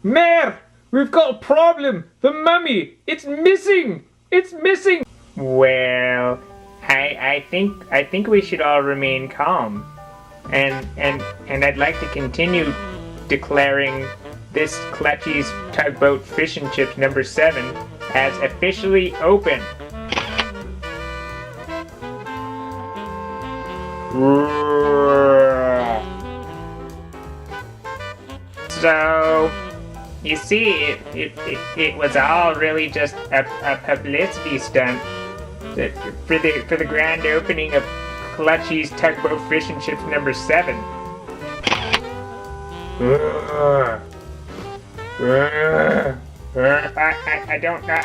Mayor, we've got a problem. The mummy, it's missing. It's missing. Well, I think we should all remain calm, and I'd like to continue declaring this Clutchy's Tugboat Fish and Chips number 7 as officially open. So, you see, it was all really just a publicity stunt for the grand opening of Clutchy's Tugboat Fish and Chips number 7. I don't know.